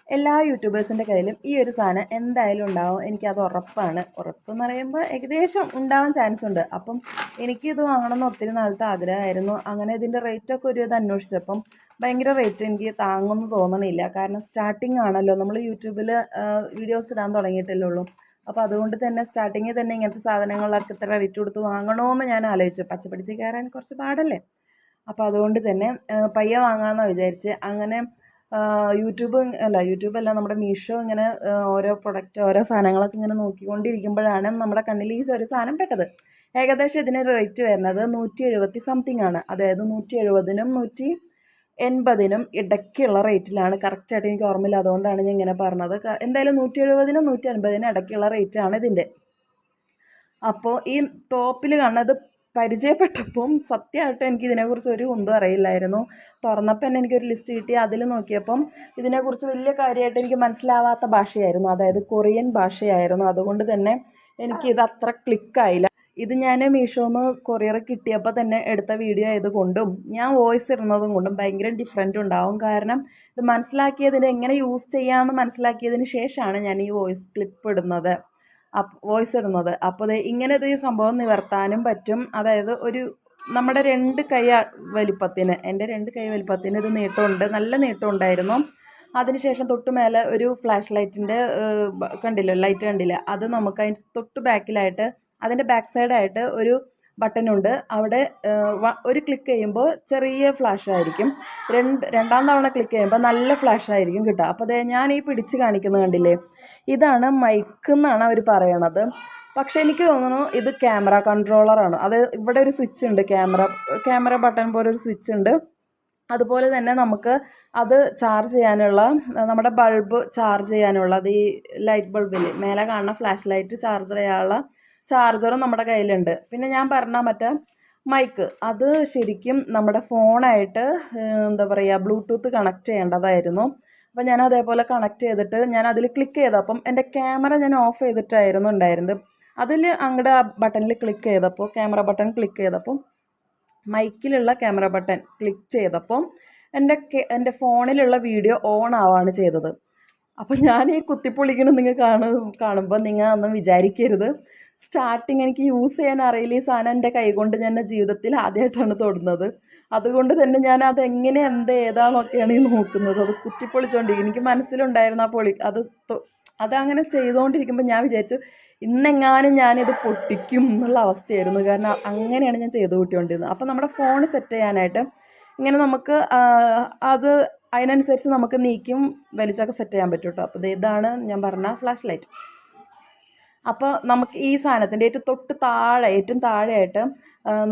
എല്ലാ യൂട്യൂബേഴ്സിൻ്റെ കയ്യിലും ഈ ഒരു സാധനം എന്തായാലും ഉണ്ടാവും. എനിക്കത് ഉറപ്പാണ്. ഉറപ്പെന്ന് പറയുമ്പോൾ ഏകദേശം ഉണ്ടാവാൻ ചാൻസ് ഉണ്ട്. അപ്പം എനിക്കിത് വാങ്ങണമെന്ന് ഒത്തിരി നാളത്തെ ആഗ്രഹമായിരുന്നു. അങ്ങനെ ഇതിൻ്റെ റേറ്റൊക്കെ ഒരു ഇത് അന്വേഷിച്ചപ്പം ഭയങ്കര റേറ്റ് എനിക്ക് താങ്ങുമെന്ന് തോന്നണില്ല. കാരണം സ്റ്റാർട്ടിങ് ആണല്ലോ, നമ്മൾ യൂട്യൂബിൽ വീഡിയോസ് ഇടാൻ തുടങ്ങിയിട്ടല്ലേ ഉള്ളൂ. അപ്പോൾ അതുകൊണ്ട് തന്നെ സ്റ്റാർട്ടിങ്ങിൽ തന്നെ ഇങ്ങനത്തെ സാധനങ്ങളൊക്കെ ഇത്ര റേറ്റ് കൊടുത്ത് വാങ്ങണമെന്ന് ഞാൻ ആലോചിച്ചു. പച്ചപ്പിടിച്ച് കയറാൻ കുറച്ച് പാടല്ലേ. അപ്പോൾ അതുകൊണ്ട് തന്നെ പയ്യെ വാങ്ങാമെന്നാണ് വിചാരിച്ച്. അങ്ങനെ യൂട്യൂബല്ല, നമ്മുടെ മീഷോ ഇങ്ങനെ ഓരോ പ്രൊഡക്റ്റ് ഓരോ സാധനങ്ങളൊക്കെ ഇങ്ങനെ നോക്കിക്കൊണ്ടിരിക്കുമ്പോഴാണ് നമ്മുടെ കണ്ണിൽ ഈ ഒരു സാധനം പെട്ടത്. ഏകദേശം ഇതിന് റേറ്റ് വരുന്നത് 170 സംതിങ് ആണ്. അതായത് 170നും 180നും ഇടയ്ക്കുള്ള റേറ്റിലാണ്. കറക്റ്റായിട്ട് എനിക്ക് ഓർമ്മയില്ല, അതുകൊണ്ടാണ് ഞാൻ ഇങ്ങനെ പറഞ്ഞത്. എന്തായാലും 170നും 180നും ഇടയ്ക്കുള്ള റേറ്റാണ് ഇതിൻ്റെ. അപ്പോൾ ഈ ടോപ്പിൽ കാണുന്നത് പരിചയപ്പെട്ടപ്പം സത്യമായിട്ട് എനിക്ക് ഇതിനെക്കുറിച്ച് ഒരു കുന്തം അറിയില്ലായിരുന്നു. തുറന്നപ്പോൾ തന്നെ എനിക്കൊരു ലിസ്റ്റ് കിട്ടി. അതിൽ നോക്കിയപ്പം ഇതിനെക്കുറിച്ച് വലിയ കാര്യമായിട്ട് എനിക്ക് മനസ്സിലാവാത്ത ഭാഷയായിരുന്നു. അതായത് കൊറിയൻ ഭാഷയായിരുന്നു. അതുകൊണ്ട് തന്നെ എനിക്കിത് അത്ര ക്ലിക്കായില്ല. ഇത് ഞാൻ മീഷോന്ന് കൊറിയർ കിട്ടിയപ്പോൾ തന്നെ എടുത്ത വീഡിയോ ആയതുകൊണ്ടും ഞാൻ വോയിസ് ഇടുന്നതും കൊണ്ടും ഭയങ്കര ഡിഫറൻറ്റ് ഉണ്ടാവും. കാരണം ഇത് മനസ്സിലാക്കിയതിന് എങ്ങനെ യൂസ് ചെയ്യാമെന്ന് മനസ്സിലാക്കിയതിന് ശേഷമാണ് ഞാൻ ഈ വോയിസ് ഇടുന്നത്. അപ്പോൾ ഇങ്ങനെ ഈ സംഭവം നിവർത്താനും പറ്റും. അതായത് നമ്മുടെ 2 കൈ വലിപ്പത്തിന്, എൻ്റെ 2 കൈ വലിപ്പത്തിന് ഇത് നീട്ടമുണ്ട്, നല്ല നീട്ടം ഉണ്ടായിരുന്നു. അതിനുശേഷം തൊട്ട് മേലെ ഒരു ഫ്ലാഷ് ലൈറ്റിൻ്റെ ലൈറ്റ് കണ്ടില്ല, അത് നമുക്ക് അതിൻ്റെ തൊട്ട് ബാക്കിലായിട്ട്, അതിൻ്റെ ബാക്ക് സൈഡായിട്ട് ഒരു ബട്ടണുണ്ട്. അവിടെ ഒരു ക്ലിക്ക് ചെയ്യുമ്പോൾ ചെറിയ ഫ്ലാഷ് ആയിരിക്കും, രണ്ടാം തവണ ക്ലിക്ക് ചെയ്യുമ്പോൾ നല്ല ഫ്ലാഷ് ആയിരിക്കും കിട്ടുക. അപ്പോൾ ഞാൻ ഈ പിടിച്ച് കാണിക്കുന്നത് കണ്ടില്ലേ, ഇതാണ് മൈക്ക് എന്നാണ് അവർ പറയണത്. പക്ഷെ എനിക്ക് തോന്നുന്നു ഇത് ക്യാമറ കൺട്രോളറാണ്. അത് ഇവിടെ ഒരു സ്വിച്ച് ഉണ്ട്, ക്യാമറ ബട്ടൺ പോലെ ഒരു സ്വിച്ച് ഉണ്ട്. അതുപോലെ തന്നെ നമുക്ക് അത് ചാർജ് ചെയ്യാനുള്ള, നമ്മുടെ ബൾബ് ചാർജ് ചെയ്യാനുള്ള, അത് ഈ ലൈറ്റ് ബൾബിൽ മേലെ കാണുന്ന ഫ്ലാഷ് ലൈറ്റ് ചാർജ് ചെയ്യാനുള്ള ചാർജറും നമ്മുടെ കയ്യിലുണ്ട്. പിന്നെ ഞാൻ പറഞ്ഞ മറ്റേ മൈക്ക്, അത് ശരിക്കും നമ്മുടെ ഫോണായിട്ട് എന്താ പറയുക, ബ്ലൂടൂത്ത് കണക്ട് ചെയ്യേണ്ടതായിരുന്നു. അപ്പോൾ ഞാൻ അതേപോലെ കണക്ട് ചെയ്തിട്ട് ഞാൻ അതിൽ ക്ലിക്ക് ചെയ്തപ്പം എൻ്റെ ക്യാമറ ഞാൻ ഓഫ് ചെയ്തിട്ടായിരുന്നു ഉണ്ടായിരുന്നത്. അതിൽ അങ്ങോട്ട് ആ ബട്ടണിൽ ക്ലിക്ക് ചെയ്തപ്പോൾ, ക്യാമറ ബട്ടൺ ക്ലിക്ക് ചെയ്തപ്പോൾ, മൈക്കിലുള്ള ക്യാമറ ബട്ടൺ ക്ലിക്ക് ചെയ്തപ്പോൾ എൻ്റെ ഫോണിലുള്ള വീഡിയോ ഓൺ ആവുകയാണ് ചെയ്തത്. അപ്പോൾ ഞാൻ ഈ കുത്തിപ്പൊളിക്കണം നിങ്ങൾ കാണുമ്പോൾ നിങ്ങൾ ഒന്നും വിചാരിക്കരുത്. സ്റ്റാർട്ടിങ് എനിക്ക് യൂസ് ചെയ്യാൻ അറിയില്ല. ഈ സാധനം എൻ്റെ കൈകൊണ്ട് ഞാൻ ജീവിതത്തിൽ ആദ്യമായിട്ടാണ് തൊടുന്നത്. അതുകൊണ്ട് തന്നെ ഞാൻ അതെങ്ങനെ ഏതാണെന്നൊക്കെയാണ് ഈ നോക്കുന്നത്. അത് കുത്തിപ്പൊളിച്ചുകൊണ്ടിരിക്കും. എനിക്ക് മനസ്സിലുണ്ടായിരുന്നു അതങ്ങനെ ചെയ്തുകൊണ്ടിരിക്കുമ്പോൾ ഞാൻ വിചാരിച്ചു ഇന്നെങ്ങാനും ഞാനിത് പൊട്ടിക്കും എന്നുള്ള അവസ്ഥയായിരുന്നു. കാരണം അങ്ങനെയാണ് ഞാൻ ചെയ്ത് കൂട്ടിക്കൊണ്ടിരുന്നത്. അപ്പോൾ നമ്മുടെ ഫോൺ സെറ്റ് ചെയ്യാനായിട്ട് ഇങ്ങനെ നമുക്ക് അത് അതിനനുസരിച്ച് നമുക്ക് നീക്കും വലിച്ചൊക്കെ സെറ്റ് ചെയ്യാൻ പറ്റും കേട്ടോ. അപ്പോൾ ഇതാണ് ഞാൻ പറഞ്ഞ ഫ്ലാഷ് ലൈറ്റ്. അപ്പോൾ നമുക്ക് ഈ സാധനത്തിൻ്റെ ഏറ്റവും താഴെയായിട്ട്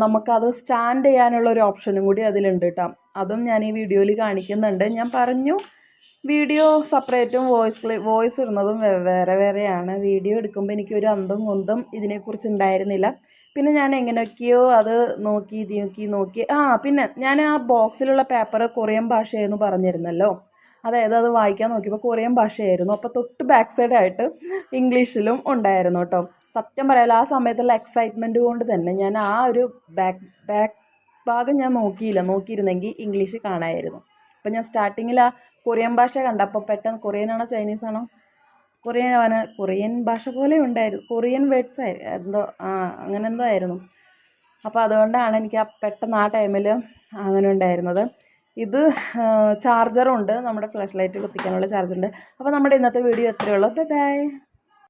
നമുക്കത് സ്റ്റാൻഡ് ചെയ്യാനുള്ള ഒരു ഓപ്ഷനും കൂടി അതിലുണ്ട് കേട്ടോ. അതും ഞാൻ ഈ വീഡിയോയിൽ കാണിക്കുന്നുണ്ട്. ഞാൻ പറഞ്ഞു വീഡിയോ സെപ്പറേറ്റും വോയിസ് ഇടുന്നതും വേറെയാണ്. വീഡിയോ എടുക്കുമ്പോൾ എനിക്കൊരു അന്തം കുന്തം ഇതിനെക്കുറിച്ച് ഉണ്ടായിരുന്നില്ല. പിന്നെ ഞാൻ എങ്ങനെയൊക്കെയോ അത് നോക്കി പിന്നെ ഞാൻ ആ ബോക്സിലുള്ള പേപ്പർ കൊറിയൻ ഭാഷയായിരുന്നു പറഞ്ഞിരുന്നല്ലോ. അതായത് അത് വായിക്കാൻ നോക്കിയപ്പോൾ കൊറിയൻ ഭാഷയായിരുന്നു. അപ്പോൾ തൊട്ട് ബാക്ക് സൈഡായിട്ട് ഇംഗ്ലീഷിലും ഉണ്ടായിരുന്നു കേട്ടോ. സത്യം പറയാലോ, ആ സമയത്തുള്ള എക്സൈറ്റ്മെൻറ്റ് കൊണ്ട് തന്നെ ഞാൻ ആ ഒരു ബാക്ക് ഭാഗം ഞാൻ നോക്കിയിരുന്നെങ്കിൽ ഇംഗ്ലീഷ് കാണാമായിരുന്നു. അപ്പോൾ ഞാൻ സ്റ്റാർട്ടിങ്ങിൽ ആ കൊറിയൻ ഭാഷ കണ്ടപ്പോൾ പെട്ടെന്ന്, കൊറിയനാണോ ചൈനീസാണോ, കൊറിയൻ ഭാഷ പോലെ ഉണ്ടായിരുന്നു, കൊറിയൻ വേർഡ്സ് അങ്ങനെ എന്തോ ആയിരുന്നു. അപ്പോൾ അതുകൊണ്ടാണ് എനിക്ക് പെട്ടെന്ന് ആ ടൈമിൽ അങ്ങനെ ഉണ്ടായിരുന്നത്. ഇത് ചാർജറുണ്ട്, നമ്മുടെ ഫ്ലാഷ് ലൈറ്റ് കുത്തിക്കാനുള്ള ചാർജറുണ്ട്. അപ്പോൾ നമ്മുടെ ഇന്നത്തെ വീഡിയോ എത്രയുള്ളൂ. ബൈ.